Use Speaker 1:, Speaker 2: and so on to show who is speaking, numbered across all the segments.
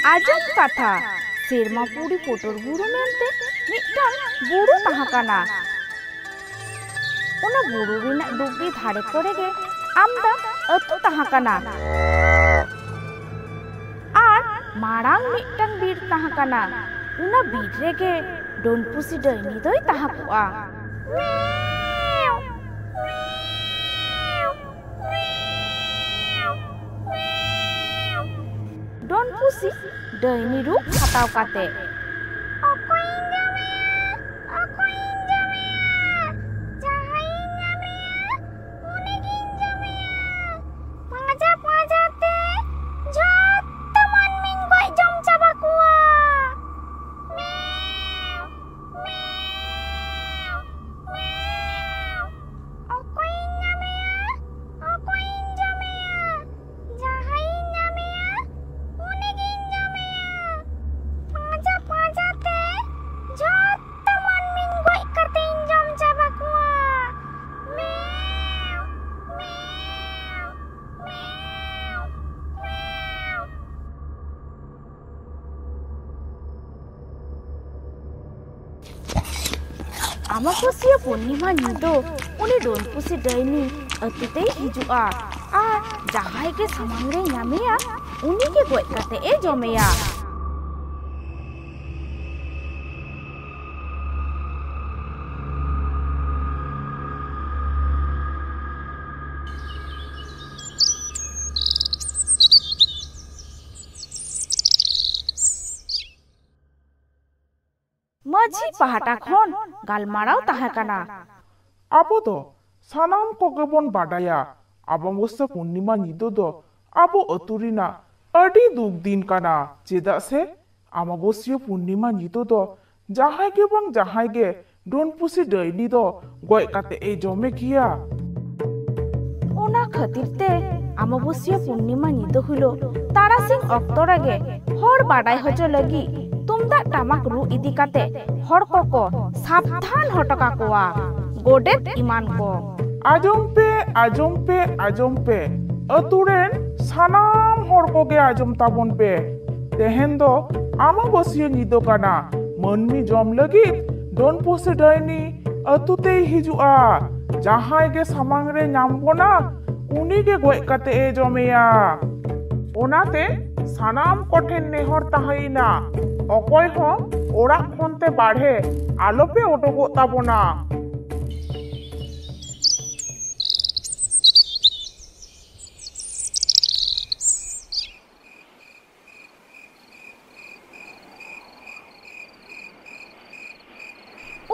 Speaker 1: Ajam katha Serma puri potor buru mente mitang buru tahakana. Una buru rina dugdi dhare korege amda atu tahakana. Ar marang mitang bir tahakana. Una bir rege don pusi daini doi tahakua. Don pusi daini rup hatau kate. Amaposia Purnima nido uni don pusi daini atutei hijua a jahai ke samangre nyameya uni ke goj kate e jomeya. Maji pahata khon galmarau tahakana.
Speaker 2: Abo do sanam koge bon badaya Amavasya Purnima nido do abo aturina adi duk din kana cheda se Amavasya Purnima nido do jahai ge bang jahai ge don pusi daini do goj kate e jome kiya.
Speaker 1: Ona khatir te Amavasya Purnima nido hulo tarasing okto rage hor badai hojo lagi tumdak tamak ru idi kate hor koko sabdhan hotoka koa godet iman ko.
Speaker 2: Ajom pe aturen sanam hor koge ajom tabon pe tehen do Amavasya nido kana manmi jom lagit don pusi daini atutei hijua jahai ge samangre nyambona uni ge goj kate e jomeya. Onate sanam koten nehor tahaina okoy ho orak khonte badhe alope otogo tabona.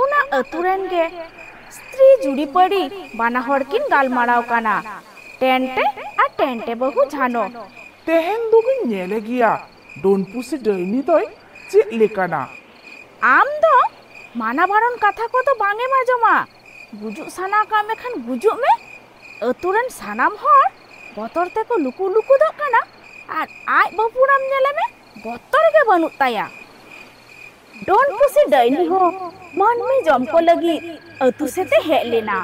Speaker 1: Una aturen ge stri judi padi bana horkin galmarau kana tente a tente bahu jhano.
Speaker 2: Tehen dugin nyele giya don pusi daini doi chit lekana.
Speaker 1: Am do mana baron katha ko to bange majoma gujuk sana ka mekhan gujuk me aturen sanam hor botor te ko luku luku do kana ar aj bapuram nyele me botor ge banut taya. Don pusi daini ho manmi jom ko lagi atu sete hej lena.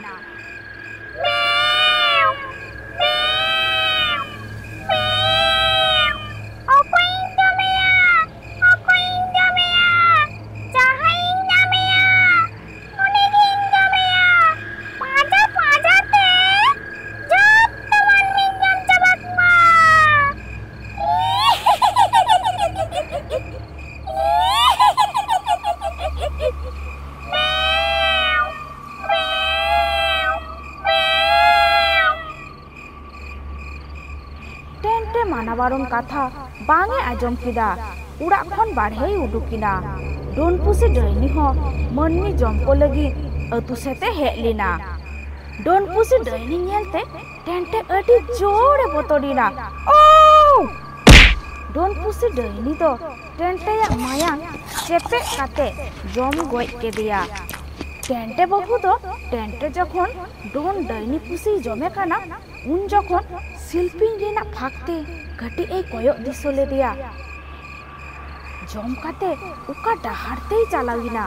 Speaker 1: Baron katha bange ajom kida urak khon barhei udukina. Don pusi daini ho manmi jom ko lagi atu sete hej lena. Don pusi daini nyelte tente adi jore botorina. Oh! Don pusi daini do tente yak mayang chepe kate jom goj kedeya. Tente bahu do tente jokhon don daini pusi jome kana un jokhon silping rena phakte kati ei koyok diso ledeya. Jom kate uka dahar tei chalawina.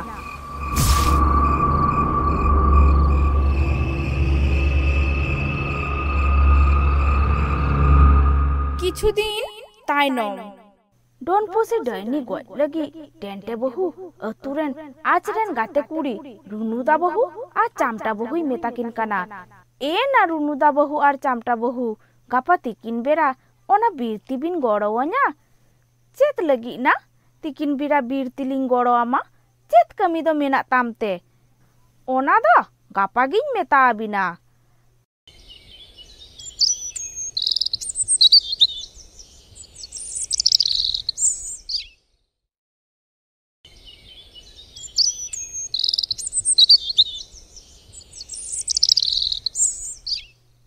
Speaker 1: কিছুদিন তাইনম डोनपुसी Danny गज लगी टेंटे बहु अतुरेन आचरेन गाते कुड़ी रुनुदा बहु और चामटा बहु मेताकिन काना ए ना रुनुदा बहु और चामटा बहु गापा तिकिन बेरा ओना बीरती बिन गड़ोवना चेत लगी ना तिकिन बेरा बीरती लिंग गड़ोआमा चेत कमी दो मेना तामते ओना दो गापा गिन मेता बिना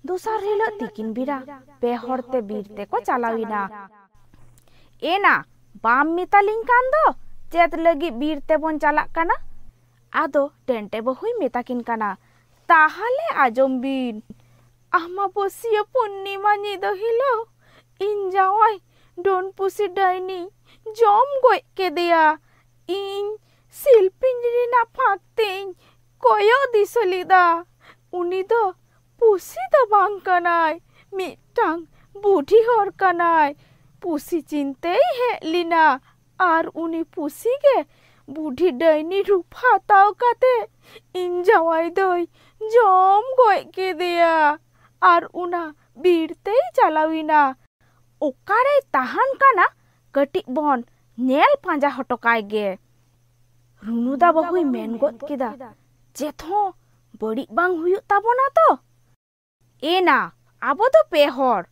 Speaker 1: दूसर हिलो तिकिन बिरा पे हरते बीरते को चलाविना एना बाम मितालिंग कान दो चेत लगी बीरते बोन चलाक काना आदो टेंटे बहुई मेताकिन काना ताहाले आजम बिन अमाबस्या पूर्णिमा निदो हिलो इन जावाई डोनपुसी डाइनी जम गय केदेया इन सिलपिंजरी ना फाकतें कोयो दिसलिदा उनी दो पुसी दो बांग कनाय मिटांग बुढ़ी हर कनाय पुसी चिंते है लिना आर उनी पुसी के बुढ़ी डाइनी रूप हाताव काते इन जवाई दोई जम गय के दिया आर उना बीरते चलाविना ओकारे ताहान काना कटी बन नेल पांजा हटकाय गे रुनुदा बहुई मेन गद केदा जेथो बड़ी बांग हुयुग ताबोना तो एना आबो दो पेहर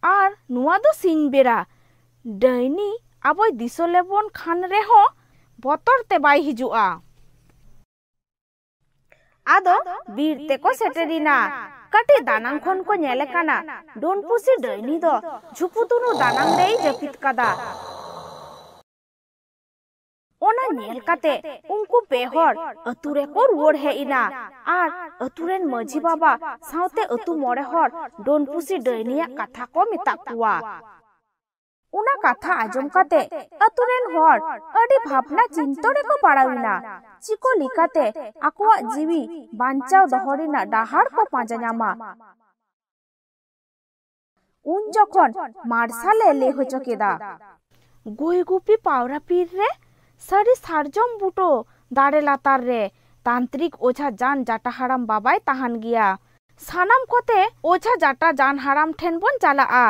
Speaker 1: आर नुआ दो सिंग बेरा डाइनी आबो दिसोलेबन खान रेहो बतर ते बाय हिजुआ आदो बीरते को सेटेरिना कटी दानांग खन को नेले काना डोनपुसी डाइनी दो झुपुतुनु दानांग रेई जपित कादा ओना नेल काते उनको पेहर अतुरे को रुवर है इना आर अतुरेन मजी बाबा साउते अतु मोरे हर डोनपुसी डाइनिया कथा को मिता कुआ उना कथा आजम काते अतुरेन हर अडी भावना चिंतोरे को पाड़ाविना चिको लिकाते आकुआ जीवी बांचाव दहरिना डाहार को पांजा ᱧᱟᱢᱟ उन जखन मार्शाले ले होचो केदा गोयगुपी पावरा पीर रे साड़ी सारजम बुटो दाड़े लातार रे तांत्रिक ओझा जान जाटा हाराम बाबाय ताहान गिया सानाम कोते ओझा जाटा जान हाराम ठेन बोन चलाआ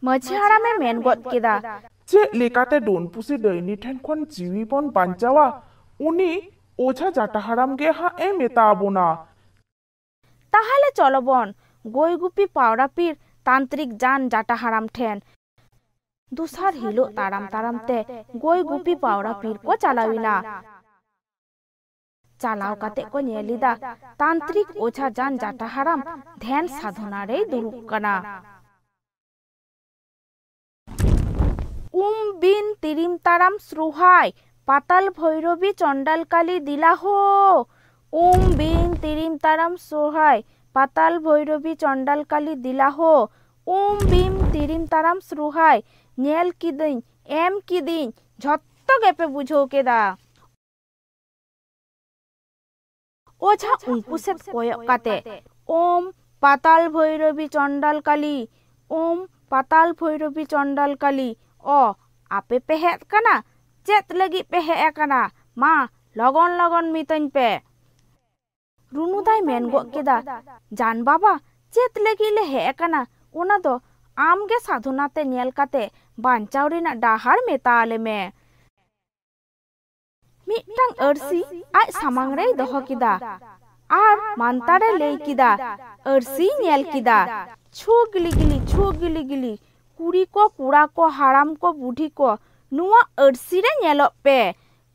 Speaker 1: मझी हारामे मेन गद केदा
Speaker 2: चे लेकाते डोनपुसी डाइनी ठेन खन जीवी बोन बांचावा उनी ओझा जाटा हाराम गे हा ए मेता आबोना
Speaker 1: ताहाले चलो बोन गोयगुपी पावरा पीर तांत्रिक जान जाटा हाराम ठेन दूसर हिलो ताराम ताराम ते गोय गुपी पावरा पीर को चलाविना चलाव काते को नेलिदा तांत्रिक ओझा जान जाटा हाराम ध्यान साधना रे दुरुक कना बिन तिरिम ताराम श्रुहाय पाताल भैरवी चंडाल काली दिला हो बिन तिरिम ताराम श्रुहाय पाताल भैरवी चंडाल काली दिला हो बिम तिरिम ताराम श्रुहाय नेल किदिन एम किदिन झत्तो गेपे बुझो केदा ओझा उनको से कोयक काते ओम पाताल भैरवी चंडाल काली ओम पाताल भैरवी चंडाल काली ओ आपे पे हेत कना चेत लगी पे हे कना मा लगन लगन मितन पे रुनुदाय मेन गो केदा जान बाबा चेत लगी ले हे कना ओना दो आमगे साधनाते नेल काते बांचाव रेना डाहार मेता आले में मिटंग अरसी आज सामांग रे दोहो किदा आर मानतारे ले किदा अरसी नेल किदा छू गिली गिली कुड़ी को कुड़ा को हाराम को बुढ़ी को नुआ अरसी रे नेलो पे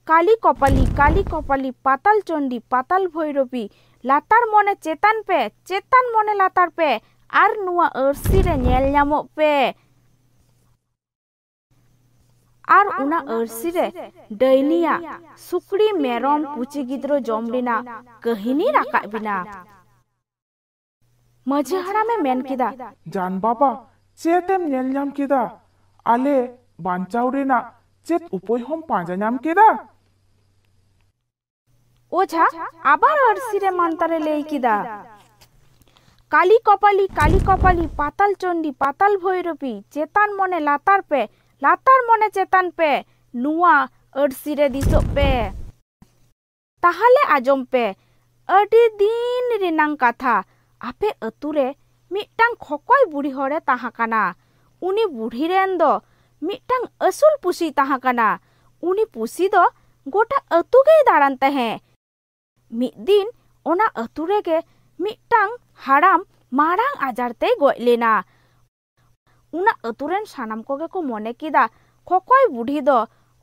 Speaker 1: काली कपाली पाताल चंडी पाताल भैरवी लातार मने चेतान मने लातार पे आर नुआ अरसी रे नेल ᱧᱟᱢᱚᱜ पे आर उना अरसी रे डाइनिया सुकड़ी मेरम पुची गिद्रो जम रेना कहिनी राका बिना मझी हारामे मेन किदा
Speaker 2: जान बाबा चेतेम नेल ᱧᱟᱢ किदा आले बांचाव रेना चेत उपाय हम पांजा ᱧᱟᱢ किदा
Speaker 1: ओझा आबार अरसी रे मानतारे ले किदा काली कपाली पाताल चंडी पाताल भैरवी चेतान मने लातार पे latar mone cetan pe nuwa ᱟᱹᱲᱥᱤ ᱨᱮ ᱫᱤᱥᱚᱜ ᱯᱮ ᱛᱟᱦᱟᱞᱮ ᱟᱸᱡᱚᱢ ᱯᱮ ᱟᱹᱰᱤ ᱫᱤᱱ ᱨᱮᱱᱟᱝ ᱠᱟᱛᱷᱟ ᱟᱯᱮ ᱟᱹᱛᱩ ᱨᱮ ᱢᱤᱫᱴᱟᱝ ᱠᱷᱚᱠᱚᱭ ᱵᱩᱲᱦᱤ ᱦᱚᱲᱮ ᱛᱟᱦᱮᱸ ᱠᱟᱱᱟ ᱩᱱᱤ ᱵᱩᱲᱦᱤ ᱨᱮᱱ ᱫᱚ ᱢᱤᱫᱴᱟᱝ ᱟᱹᱥᱩᱞ ᱯᱩᱥᱤ ᱛᱟᱦᱮᱸ ᱠᱟᱱᱟ ᱩᱱᱤ ᱯᱩᱥᱤ ᱫᱚ ᱜᱚᱴᱟ ᱟᱹᱛᱩ ᱜᱮᱭ ᱫᱟᱬᱟᱱ ᱛᱟᱦᱮᱸ ᱢᱤᱫ ᱫᱤᱱ ᱚᱱᱟ ᱟᱹᱛᱩ ᱨᱮᱜᱮ ᱢᱤᱫᱴᱟᱝ ᱦᱟᱲᱟᱢ ᱢᱟᱨᱟᱝ ᱟᱡᱟᱨ ᱛᱮᱭ ᱜᱚᱡ ᱞᱮᱱᱟ ᱚᱱᱟ ᱟᱹᱛᱩ ᱨᱮᱱ ᱥᱟᱱᱟᱢ ᱠᱚᱜᱮ ᱠᱚ ᱢᱚᱱᱮ ᱠᱮᱫᱟ ᱠᱷᱚᱠᱚᱭ ᱵᱩᱲᱦᱤ ᱫᱚ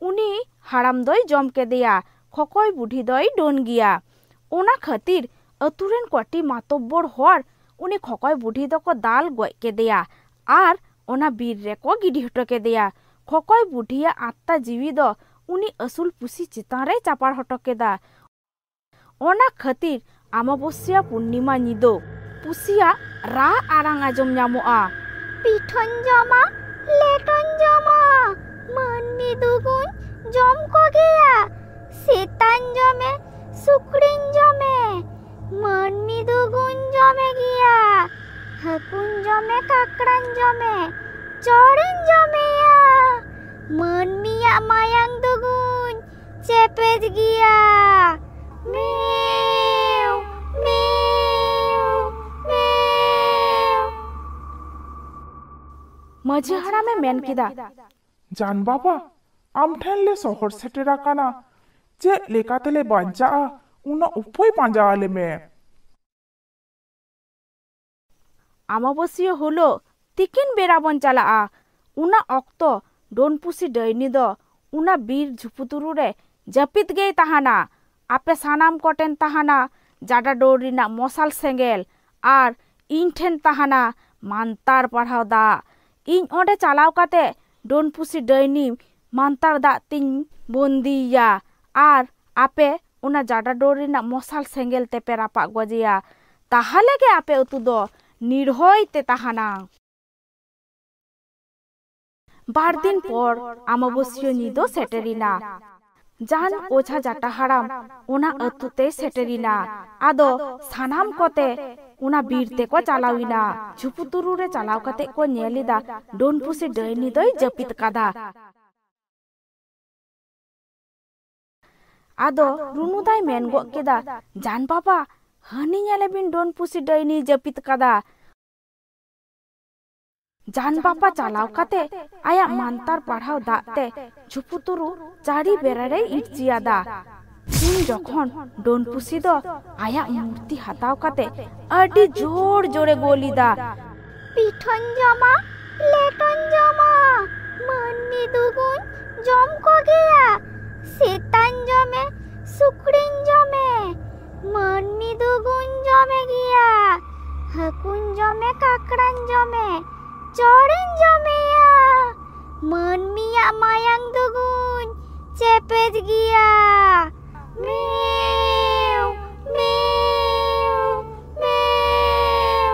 Speaker 1: ᱩᱱᱤ ᱦᱟᱲᱟᱢ ᱫᱚᱭ ᱡᱚᱢ ᱠᱮᱫᱮᱭᱟ ᱠᱷᱚᱠᱚᱭ ᱵᱩᱲᱦᱤ ᱫᱚᱭ ᱰᱟᱹᱱ ᱜᱮᱭᱟ ᱚᱱᱟ ᱠᱷᱟᱹᱛᱤᱨ ᱟᱹᱛᱩ ᱨᱮᱱ ᱠᱚᱴᱤ ᱢᱟᱛᱚᱵᱵᱚᱨ ᱦᱚᱲ ᱩᱱᱤ ᱠᱷᱚᱠᱚᱭ ᱵᱩᱲᱦᱤ ᱫᱚᱠᱚ ᱫᱟᱞ ᱜᱚᱡ ᱠᱮᱫᱮᱭᱟ ᱟᱨ ᱚᱱᱟ ᱵᱤᱨ ᱨᱮᱠᱚ ᱜᱤᱰᱤ ᱦᱚᱴᱚ ᱠᱮᱫᱮᱭᱟ ᱠᱷᱚᱠᱚᱭ ᱵᱩᱲᱦᱤᱭᱟᱜ ᱟᱛᱛᱟ ᱡᱤᱣᱤ ᱫᱚ ᱩᱱᱤ ᱟᱹᱥᱩᱞ ᱯᱩᱥᱤ ᱪᱮᱛᱟᱱ ᱨᱮᱭ ᱪᱟᱯᱟᱲ ᱦᱚᱴᱚ ᱠᱮᱫᱟ ᱚᱱᱟ ᱠᱷᱟᱹᱛᱤᱨ ᱟᱢᱵᱟᱵᱚᱥᱭᱟ ᱯᱩᱨᱱᱤᱢᱟ ᱧᱤᱫᱟᱹ ᱯᱩᱥᱤᱭᱟᱜ ᱨᱟᱜ ᱟᱲᱟᱝ ᱟᱸᱡᱚᱢ ᱧᱟᱢᱚᱜᱼᱟ ᱯᱤᱴᱷᱟᱹᱧ ᱡᱚᱢᱟ ᱞᱮᱴᱚᱧ ᱡᱚᱢᱟ ᱢᱟᱹᱱᱢᱤ ᱫᱩᱜᱩᱧ ᱡᱚᱢ ᱠᱚᱜᱮᱭᱟ ᱥᱮᱛᱟᱧ ᱡᱚᱢᱮ ᱥᱩᱠᱨᱤᱧ ᱡᱚᱢᱮ ᱢᱟᱹᱱᱢᱤ ᱫᱩᱜᱩᱧ ᱡᱚᱢᱮ ᱜᱮᱭᱟ ᱦᱟᱹᱠᱩᱧ ᱡᱚᱢᱮ ᱠᱟᱠᱲᱟᱧ ᱡᱚᱢᱮ ᱪᱚᱲᱤᱧ ᱡᱚᱢᱮᱭᱟ ᱢᱟᱹᱱᱢᱤᱭᱟᱜ ᱢᱟᱭᱟᱝ ᱫᱩᱜᱩᱧ ᱪᱮᱯᱮᱡ ᱜᱮᱭᱟ ᱢᱮᱣ ᱢᱮᱣ ᱢᱮᱣ ᱢᱟᱹᱡᱷᱤ ᱦᱟᱲᱟᱢᱮ ᱢᱮᱱ ᱠᱮᱫᱟ
Speaker 2: ᱡᱟᱱ ᱵᱟᱵᱟ ᱟᱢ ᱴᱷᱮᱱ ᱞᱮ ᱥᱚᱦᱚᱨ ᱥᱮᱴᱮᱨ ᱟᱠᱟᱱᱟ ᱪᱮᱫ ᱞᱮᱠᱟᱛᱮᱞᱮ ᱵᱟᱧᱪᱟᱜᱼᱟ ᱚᱱᱟ ᱩᱯᱟᱹᱭ ᱯᱟᱸᱡᱟ ᱟᱞᱮ ᱢᱮ
Speaker 1: ᱟᱢᱵᱟᱵᱚᱥᱤᱭᱟᱹ ᱦᱤᱞᱳᱜ ᱛᱤᱠᱤᱱ ᱵᱮᱲᱟ ᱵᱚᱱ ᱪᱟᱞᱟᱜᱼᱟ ᱚᱱᱟ ᱚᱠᱛᱚ ᱰᱳᱱ ᱯᱩᱥᱤ ᱰᱟᱹᱭᱱᱤ ᱫᱚ ᱚᱱᱟ ᱵᱤᱨ ᱡᱷᱩᱯᱩᱛᱩᱨᱩ ᱨᱮ ᱡᱟᱹᱯᱤᱫ ᱜᱮᱭ ᱛᱟᱦᱮᱱᱟ ᱟᱯᱮ ᱥᱟᱱᱟᱢ ᱠᱚᱴᱷᱮᱱ ᱛᱟᱦᱮᱱᱟ ᱡᱟᱰᱟ ᱰᱳᱨ ᱨᱮᱱᱟᱜ ᱢᱚᱥᱟᱞ ᱥᱮᱸᱜᱮᱞ ᱟᱨ ᱤᱧ ᱴᱷᱮᱱ ᱛᱟᱦᱮᱱᱟ ᱢᱟᱱᱛᱟᱨ ᱯᱟᱲᱦᱟᱣ ᱫᱟᱜ ᱤᱧ ᱚᱸᱰᱮ ᱪᱟᱞᱟᱣ ᱠᱟᱛᱮ ᱰᱳᱱ ᱯᱩᱥᱤ ᱰᱟᱹᱭᱱᱤ ᱢᱟᱱᱛᱟᱨ ᱫᱟᱜ ᱛᱤᱧ ᱵᱚᱱᱫᱤᱭᱮᱭᱟ ᱟᱨ ᱟᱯᱮ ᱚᱱᱟ ᱡᱟᱰᱟ ᱰᱳᱨ ᱨᱮᱱᱟᱜ ᱢᱚᱥᱟᱞ ᱥᱮᱸᱜᱮᱞ ᱛᱮᱯᱮ ᱨᱟᱯᱟᱜ ᱜᱚᱡᱮᱭᱟ ᱛᱟᱦᱟᱞᱮ ᱜᱮ ᱟᱯᱮ ᱟᱹᱛᱩ ᱫᱚ ᱱᱤᱨᱦᱚᱭ ᱛᱮ ᱛᱟᱦᱮᱱᱟ ᱵᱟᱨ ᱫᱤᱱ ᱯᱚᱨ ᱟᱢᱵᱟᱵᱚᱥᱤᱭᱟᱹ ᱧᱤᱫᱟᱹ ᱥᱮᱴᱮᱨᱮᱱᱟ ᱡᱟᱱ ᱳঝা ᱡᱟᱴᱟ ᱦᱟᱲᱟᱢ ᱚᱱᱟ ᱟᱹᱛᱩ ᱛᱮ ᱥᱮᱴᱮᱨᱮᱱᱟ ᱟᱫᱚ ᱥᱟᱱᱟᱢ ᱠᱚᱛᱮ ᱚᱱᱟ ᱵᱤᱨ ᱛᱮᱠᱚ ᱪᱟᱞᱟᱣᱮᱱᱟ ᱡᱷᱩᱯᱩᱛᱩᱨᱩ ᱨᱮ ᱪᱟᱞᱟᱣ ᱠᱟᱛᱮ ᱠᱚ ᱧᱮᱞ ᱮᱫᱟ ᱰᱳᱱ ᱯᱩᱥᱤ ᱰᱟᱹᱭᱱᱤ ᱫᱚᱭ ᱡᱟᱹᱯᱤᱫ ᱠᱟᱫᱟ ᱟᱫᱚ ᱨᱩᱱᱩᱫᱟᱭ ᱢᱮᱱ ᱜᱚᱫ ᱠᱮᱫᱟ ᱡᱟᱱ ᱵᱟᱵᱟ ᱦᱟᱹᱱᱤ ᱧᱮᱞᱮᱵᱤᱱ ᱰᱳᱱ ᱯᱩᱥᱤ ᱰᱟᱹᱭᱱᱤ ᱡᱟᱹᱯᱤᱫ ᱠᱟᱫᱟ ᱡᱟᱱ ᱵᱟᱵᱟ ᱪᱟᱞᱟᱣ ᱠᱟᱛᱮ ᱟᱭᱟᱜ ᱢᱟᱱᱛᱟᱨ ᱯᱟᱲᱦᱟᱣ ᱫᱟᱜ ᱛᱮ ᱡᱷᱩᱯᱩᱛᱩᱨᱩ ᱪᱟᱹᱲᱤ ᱵᱮᱲᱟᱨᱮᱭ ᱤᱨᱪᱤᱭᱟᱫᱟ ᱩᱱ ᱡᱚᱠᱷᱚᱱ ᱰᱳᱱ ᱯᱩᱥᱤ ᱫᱚ ᱟᱭᱟᱜ ᱢᱩᱨᱛᱤ ᱦᱟᱛᱟᱣ ᱠᱟᱛᱮ ᱟᱹᱰᱤ ᱡᱳᱨ ᱡᱳᱨᱮ ᱜᱳᱞᱮᱫᱟ ᱯᱤᱴᱷᱟᱹᱧ ᱡᱚᱢᱟ ᱞᱮᱴᱚᱧ ᱡᱚᱢᱟ ᱢᱟᱹᱱᱢᱤ ᱫᱩᱜᱩᱧ ᱡᱚᱢ ᱠᱚᱜᱮᱭᱟ ᱥᱮᱛᱟᱧ ᱡᱚᱢᱮ ᱥᱩᱠᱨᱤᱧ ᱡᱚᱢᱮ ᱢᱟᱹᱱᱢᱤ ᱫᱩᱜᱩᱧ ᱡᱚᱢᱮ ᱜᱮᱭᱟ ᱦᱟᱹᱠᱩᱧ ᱡᱚᱢᱮ ᱠᱟᱠᱲᱟᱧ ᱡᱚᱢᱮ ᱪᱚᱲᱤᱧ ᱡᱚᱢᱮᱭᱟ ᱢᱟᱹᱱᱢᱤᱭᱟᱜ ᱢᱟᱭᱟᱝ ᱫᱩᱜᱩᱧ ᱪᱮᱯᱮᱡ ᱜᱮᱭᱟ ᱢᱮᱣ ᱢᱮᱣ ᱢᱮᱣ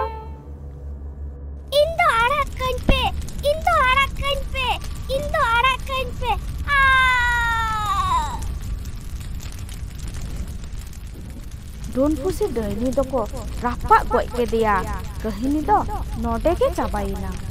Speaker 1: ᱤᱧ ᱫᱚ ᱟᱲᱟᱜ ᱠᱟᱹᱧ ᱯᱮ ᱤᱧ ᱫᱚ ᱟᱲᱟᱜ ᱠᱟᱹᱧ ᱯᱮ ᱤᱧ ᱫᱚ ᱟᱲᱟᱜ ᱠᱟᱹᱧ ᱯᱮ ᱰᱳᱱ ᱯᱩᱥᱤ ᱰᱟᱹᱭᱱᱤ ᱫᱚᱠᱚ ᱨᱟᱯᱟᱜ ᱜᱚᱡ ᱠᱮᱫᱮᱭᱟ ᱠᱟᱹᱦᱱᱤ ᱫᱚ ᱱᱚᱰᱮ ᱜᱮ ᱪᱟᱵᱟᱭᱮᱱᱟ